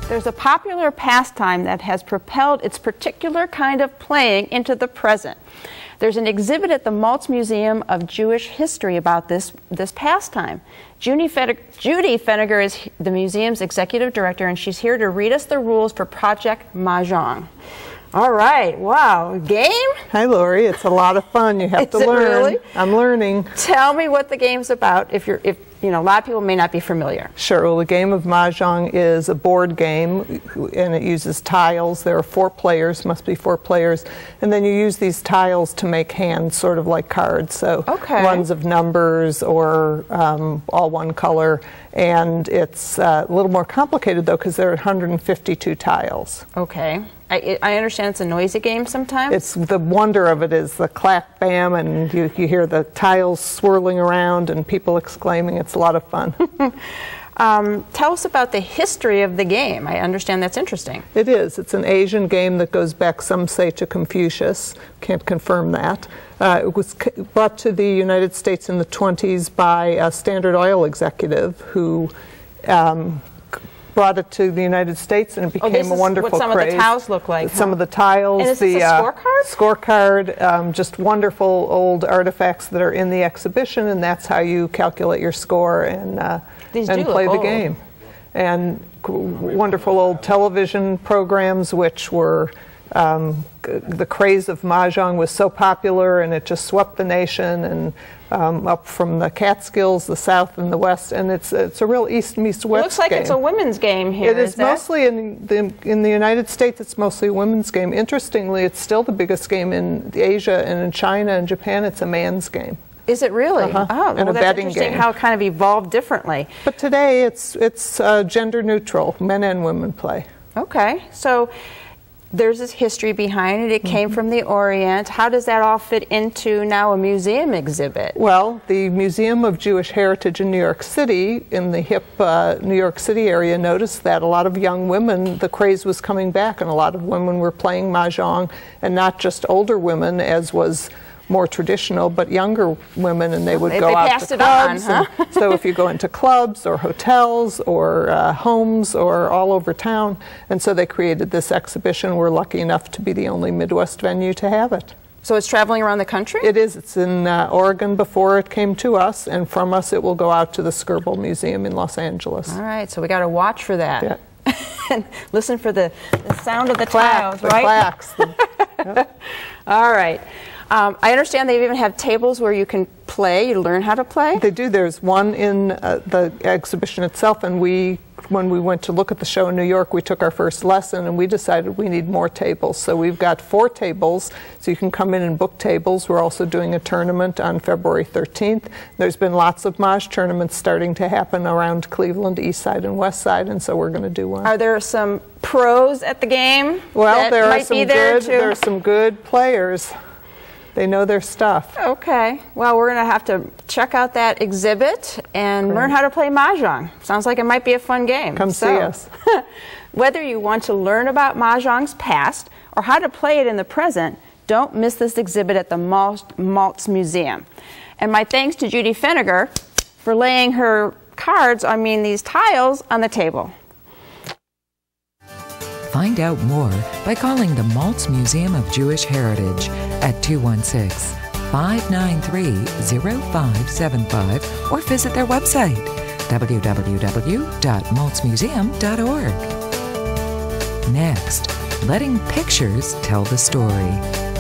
There's a popular pastime that has propelled its particular kind of playing into the present. There's an exhibit at the Maltz Museum of Jewish History about this pastime. Judy Feniger is the museum's executive director, and she's here to read us the rules for Project Mahjong. All right, wow, game? Hi, Lori. It's a lot of fun. You have to learn. Really? I'm learning. Tell me what the game's about. If you know, a lot of people may not be familiar. Sure. Well, the game of Mahjong is a board game, and it uses tiles. There are 4 players, must be 4 players, and then you use these tiles to make hands, sort of like cards. So runs of numbers or all one color, and it's a little more complicated though because there are 152 tiles. Okay. I understand it's a noisy game sometimes. It's the wonder of it is the clap bam, and you hear the tiles swirling around and people exclaiming. It's a lot of fun. Tell us about the history of the game. I understand that's interesting. It is. It's an Asian game that goes back, some say, to Confucius. Can't confirm that. It was brought to the United States in the 20s by a Standard Oil executive who brought it to the United States, and it became a wonderful craze. What some of the tiles look like. Some of the tiles. And is this a scorecard? Scorecard, just wonderful old artifacts that are in the exhibition, and that's how you calculate your score and play the game. And wonderful old television programs, which were the craze of Mahjong was so popular, and it just swept the nation, and up from the Catskills, the South and the West, and it's a real East meets West game. It looks like it's a women's game here. It is mostly in the United States. It's mostly a women's game. Interestingly, it's still the biggest game in Asia and in China and Japan. It's a man's game. Is it really? Oh, well, that's interesting how it kind of evolved differently. But today it's gender neutral. Men and women play. Okay, so there's this history behind it. It came from the Orient. How does that all fit into now a museum exhibit? Well, the Museum of Jewish Heritage in New York City, in the hip New York City area, noticed that a lot of young women, the craze was coming back, and a lot of women were playing Mahjong, and not just older women, as was more traditional, but younger women, and they would go out to clubs. So if you go into clubs or hotels or homes or all over town, and so they created this exhibition. We're lucky enough to be the only Midwest venue to have it. So it's traveling around the country? It is. It's in Oregon before it came to us, and from us it will go out to the Skirball Museum in Los Angeles. All right, so we got to watch for that. Yeah. And listen for the sound of the tiles, right? Clacks. Yep. All right. I understand they even have tables where you can play, you learn how to play? They do. There's one in the exhibition itself, and when we went to look at the show in New York, we took our first lesson, and we decided we need more tables. So we've got 4 tables, so you can come in and book tables. We're also doing a tournament on February 13th. There's been lots of Maj tournaments starting to happen around Cleveland, East Side and West Side, and so we're going to do one. Are there some pros at the game? Well, there are some good players. They know their stuff. Okay. Well, we're going to have to check out that exhibit and learn how to play Mahjong. Sounds like it might be a fun game. Come see us. Whether you want to learn about Mahjong's past or how to play it in the present, don't miss this exhibit at the Maltz Museum. And my thanks to Judy Feniger for laying her these tiles on the table. Find out more by calling the Maltz Museum of Jewish Heritage at 216-593-0575 or visit their website, www.maltzmuseum.org. Next, letting pictures tell the story.